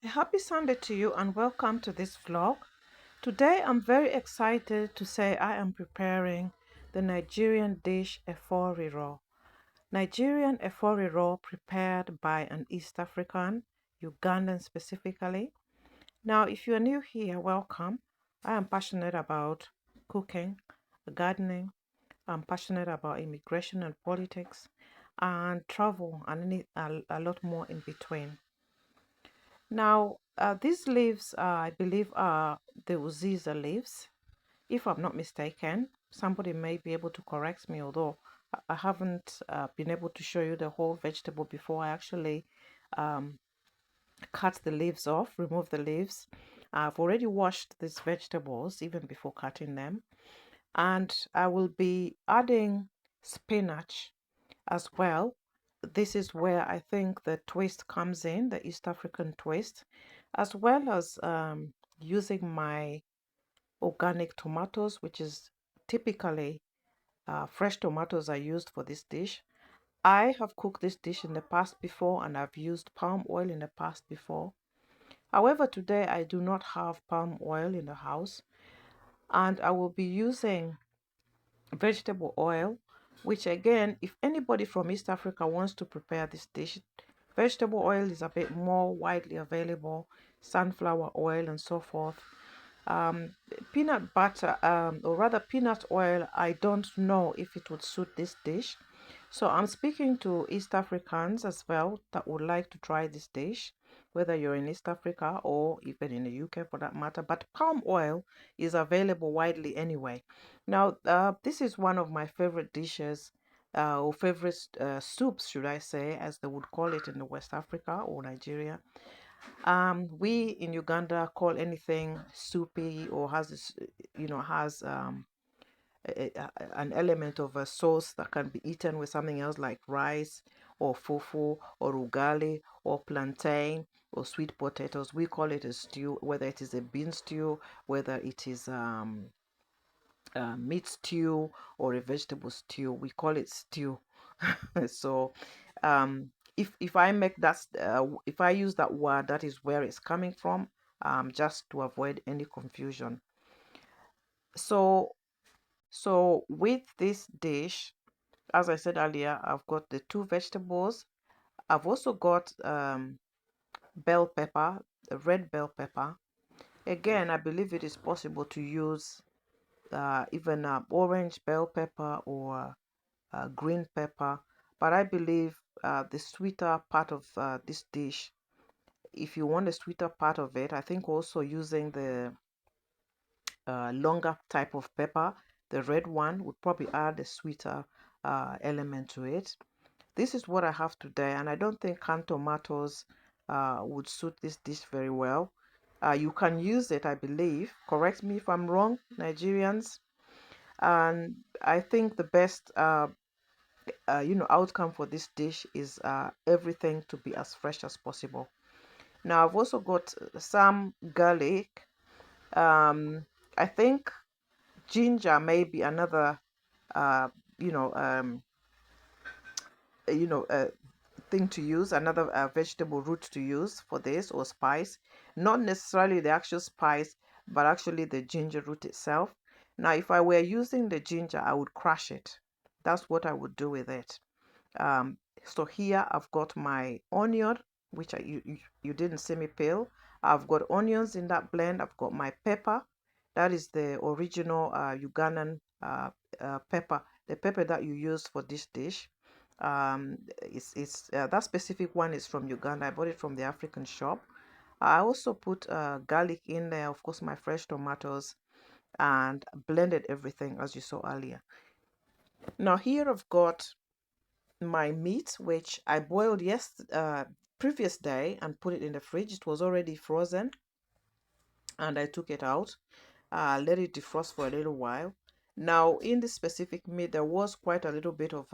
A happy Sunday to you and welcome to this vlog. Today I'm very excited to say I am preparing the Nigerian dish Eforiro. Nigerian Eforiro prepared by an East African, Ugandan specifically. Now if you are new here, welcome. I am passionate about cooking, gardening. I'm passionate about immigration and politics and travel and a lot more in between. Now, these leaves, I believe, are the Uziza leaves. If I'm not mistaken, somebody may be able to correct me, although I haven't been able to show you the whole vegetable before I actually um, cut the leaves off, remove the leaves. I've already washed these vegetables even before cutting them. And I will be adding spinach as well. This is where I think the twist comes in, the East African twist, as well as using my organic tomatoes, which is typically fresh tomatoes are used for this dish. I have cooked this dish in the past before and I've used palm oil in the past before. However, today I do not have palm oil in the house and I will be using vegetable oil, which again, if anybody from East Africa wants to prepare this dish, vegetable oil is a bit more widely available, sunflower oil and so forth. Um, Peanut butter, or rather peanut oil, I don't know if it would suit this dish. So I'm speaking to East Africans as well that would like to try this dish, whether you're in East Africa or even in the UK for that matter. But palm oil is available widely anyway. Now, this is one of my favorite dishes, or favorite soups, should I say, as they would call it in the West Africa or Nigeria. We in Uganda call anything soupy or has this, has an element of a sauce that can be eaten with something else like rice or fufu or ugali or plantain or sweet potatoes. We call it a stew, whether it is a bean stew, whether it is meat stew or a vegetable stew. We call it stew. So if I make that if I use that word, that is where it's coming from, just to avoid any confusion. So so with this dish, as I said earlier, I've got the two vegetables. I've also got bell pepper, the red bell pepper. Again, I believe it is possible to use even orange bell pepper or green pepper, but I believe the sweeter part of this dish, if you want the sweeter part of it, I think also using the longer type of pepper, the red one, would probably add a sweeter element to it. This is what I have today, and I don't think canned tomatoes would suit this dish very well. You can use it, I believe. Correct me if I'm wrong, Nigerians. And I think the best outcome for this dish is everything to be as fresh as possible. Now I've also got some garlic. um I think ginger may be another uh you know um you know thing to use, another vegetable root to use for this, or spice. Not necessarily the actual spice, but actually the ginger root itself. Now if I were using the ginger, I would crush it. That's what I would do with it. So here I've got my onion, which you didn't see me peel. I've got onions in that blend. I've got my pepper. That is the original Ugandan pepper, the pepper that you use for this dish. It's that specific one is from Uganda. I bought it from the African shop. I also put garlic in there, of course, my fresh tomatoes, and blended everything as you saw earlier. Now here I've got my meat, which I boiled previous day and put it in the fridge. It was already frozen, and I took it out, let it defrost for a little while. Now in this specific meat, there was quite a little bit of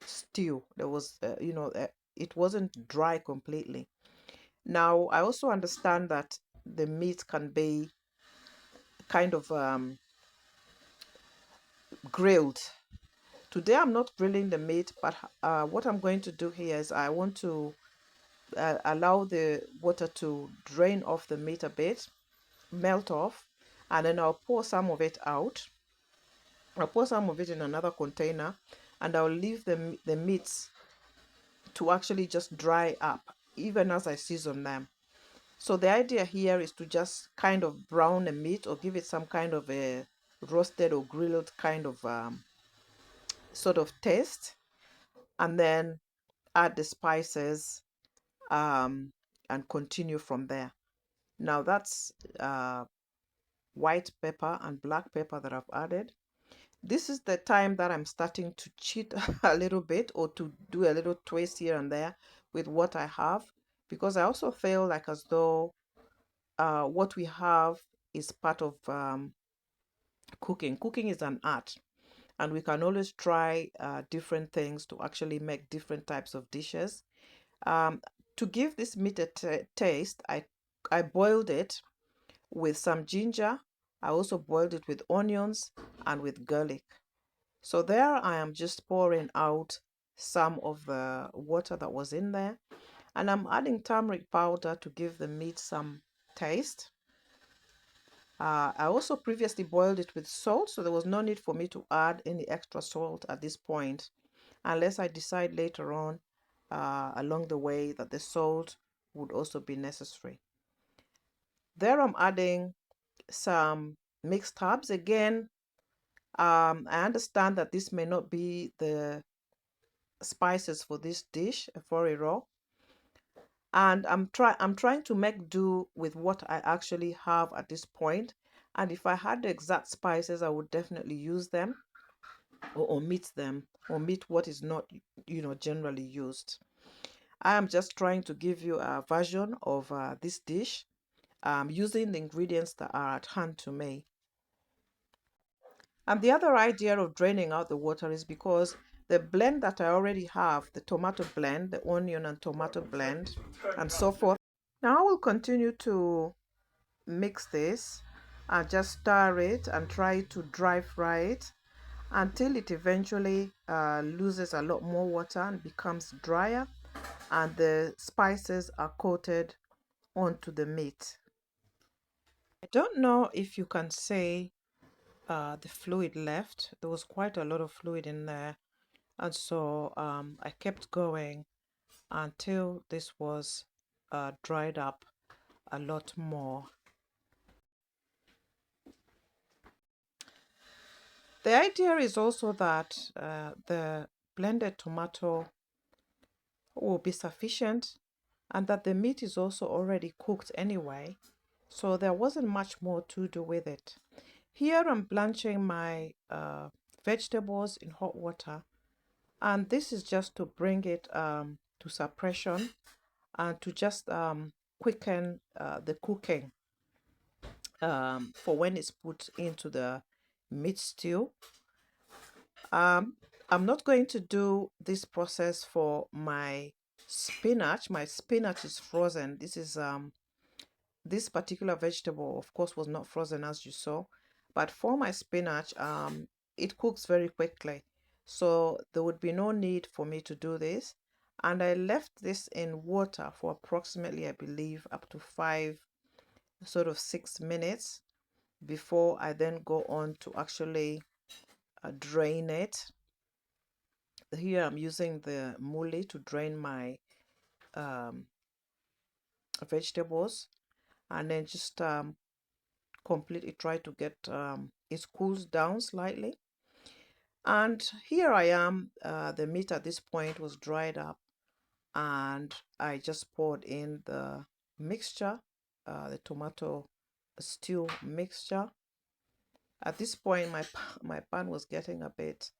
stew. There was, it wasn't dry completely. Now I also understand that the meat can be kind of grilled. Today I'm not grilling the meat, but what I'm going to do here is I want to allow the water to drain off the meat a bit, melt off, and then I'll pour some of it out. I'll pour some of it in another container, and I'll leave the meats to actually just dry up even as I season them. So the idea here is to just kind of brown the meat or give it some kind of a roasted or grilled kind of sort of taste, and then add the spices um, and continue from there. Now that's white pepper and black pepper that I've added. This is the time that I'm starting to cheat a little bit or to do a little twist here and there with what I have, because I also feel like as though what we have is part of cooking. Cooking is an art, and we can always try different things to actually make different types of dishes. Um, to give this meat a taste, I boiled it with some ginger. I also boiled it with onions and with garlic. So there I am just pouring out some of the water that was in there, and I'm adding turmeric powder to give the meat some taste. I also previously boiled it with salt, so there was no need for me to add any extra salt at this point, unless I decide later on along the way that the salt would also be necessary. There I'm adding some mixed herbs. Again, I understand that this may not be the spices for this dish, Eforiro, and I'm trying to make do with what I actually have at this point. And if I had the exact spices, I would definitely use them or omit them, omit what is not, generally used. I am just trying to give you a version of this dish using the ingredients that are at hand to me. And the other idea of draining out the water is because the blend that I already have, the tomato blend, the onion and tomato blend, and so forth. Now I will continue to mix this and just stir it and try to dry fry it until it eventually loses a lot more water and becomes drier and the spices are coated onto the meat. I don't know if you can say the fluid left. There was quite a lot of fluid in there, and so I kept going until this was dried up a lot more. The idea is also that the blended tomato will be sufficient and that the meat is also already cooked anyway, so there wasn't much more to do with it. Here I'm blanching my vegetables in hot water, and this is just to bring it to suppression and to just quicken the cooking for when it's put into the meat stew. I'm not going to do this process for my spinach. My spinach is frozen. This particular vegetable, of course, was not frozen as you saw, but for my spinach, it cooks very quickly, so there would be no need for me to do this. And I left this in water for approximately, I believe, up to 6 minutes before I then go on to actually drain it. Here I'm using the Millet to drain my um, vegetables, and then just completely try to get it cools down slightly. And here I am, the meat at this point was dried up, and I just poured in the mixture, the tomato stew mixture. At this point my pan was getting a bit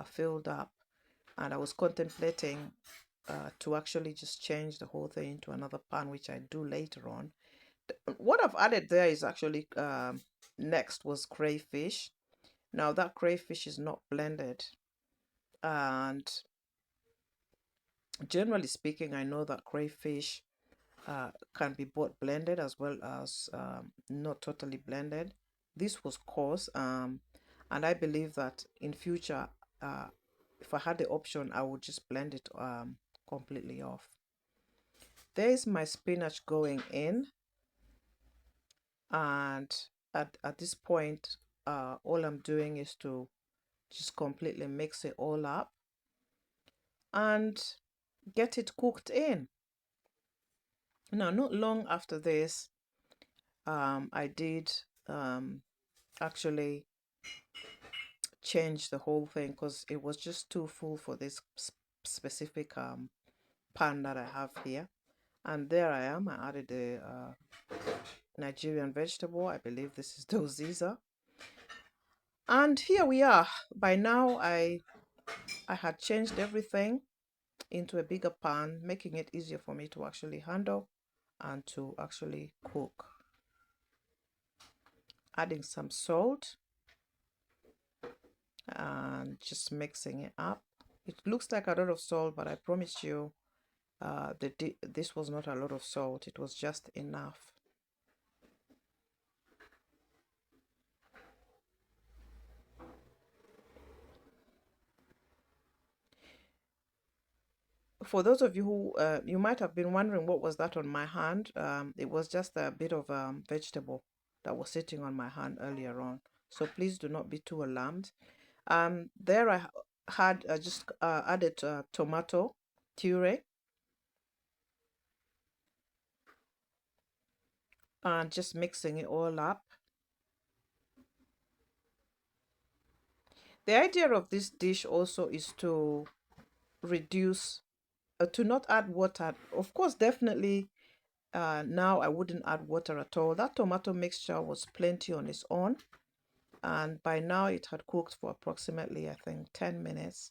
filled up, and I was contemplating to actually just change the whole thing into another pan, which I do later on. What I've added there is actually next was crayfish. Now that crayfish is not blended, and generally speaking, I know that crayfish can be both blended as well as not totally blended. This was coarse, and I believe that in future, if I had the option, I would just blend it completely off. there's my spinach going in, and at this point, all I'm doing is to just completely mix it all up and get it cooked in. Now, not long after this, I did um, actually change the whole thing because it was just too full for this specific pan that I have here. And there I am. I added the Nigerian vegetable. I believe this is doziza. And here we are. By now, I had changed everything into a bigger pan, making it easier for me to actually handle and to actually cook. Adding some salt and just mixing it up. It looks like a lot of salt, but I promise you this was not a lot of salt. It was just enough. For those of you who you might have been wondering what was that on my hand, it was just a bit of vegetable that was sitting on my hand earlier on. So please do not be too alarmed. There I had just added tomato puree and just mixing it all up. The idea of this dish also is to reduce, to not add water. Of course, definitely now I wouldn't add water at all. That tomato mixture was plenty on its own. And by now it had cooked for approximately, I think, 10 minutes.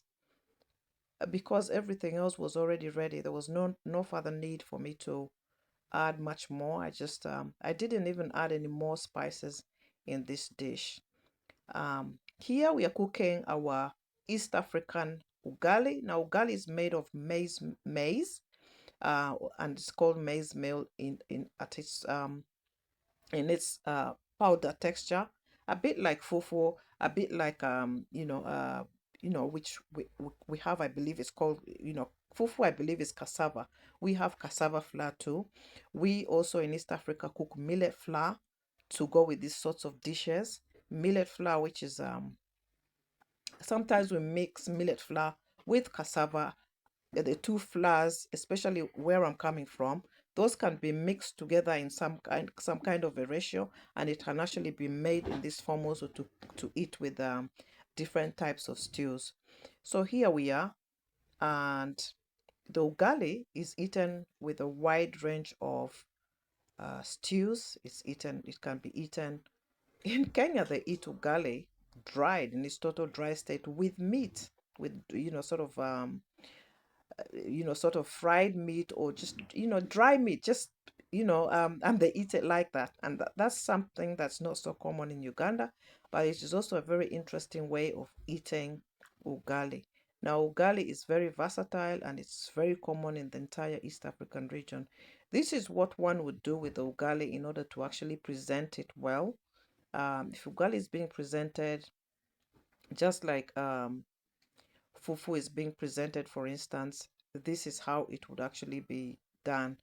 Because everything else was already ready, there was no further need for me to add much more. I didn't even add any more spices in this dish. Here we are cooking our East African ugali. Now ugali is made of maize, and it's called maize meal in its powder texture, a bit like fufu, a bit like which we have, I believe it's called, fufu, I believe is cassava. We have cassava flour too. We also in East Africa cook millet flour to go with these sorts of dishes. Millet flour, which is sometimes we mix millet flour with cassava, the two flours, especially where I'm coming from, those can be mixed together in some kind of a ratio, and it can actually be made in this form also to eat with different types of stews. So here we are, and the ugali is eaten with a wide range of stews. It can be eaten in Kenya. They eat ugali dried in its total dry state with meat, with sort of fried meat, or just dry meat, just and they eat it like that. And that's something that's not so common in Uganda, but it is also a very interesting way of eating ugali. Now ugali is very versatile and it's very common in the entire East African region. This is what one would do with the ugali in order to actually present it well. If ugali is being presented just like fufu is being presented, for instance, this is how it would actually be done.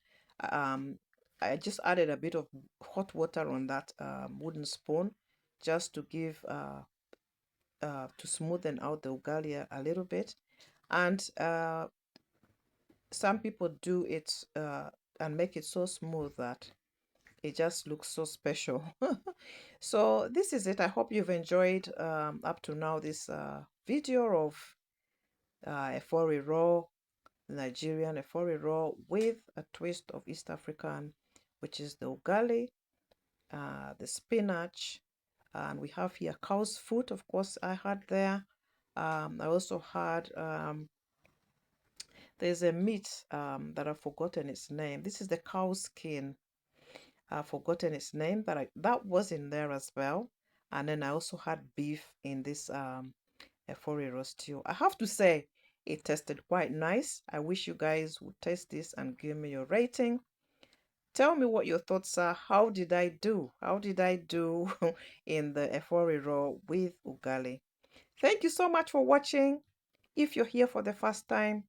Um, I just added a bit of hot water on that wooden spoon just to give to smoothen out the ugali a little bit. And some people do it and make it so smooth that it just looks so special. So this is it. I hope you've enjoyed up to now this video of Eforiro, Nigerian Eforiro with a twist of East African, which is the ugali, the spinach, and we have here cow's foot, of course, I had there. I also had, there's a meat that I've forgotten its name. This is the cow skin. I've forgotten its name, but that was in there as well. And then I also had beef in this Eforiro stew. I have to say, it tasted quite nice. I wish you guys would taste this and give me your rating. Tell me what your thoughts are. How did I do? How did I do in the Eforiro with ugali? Thank you so much for watching. If you're here for the first time,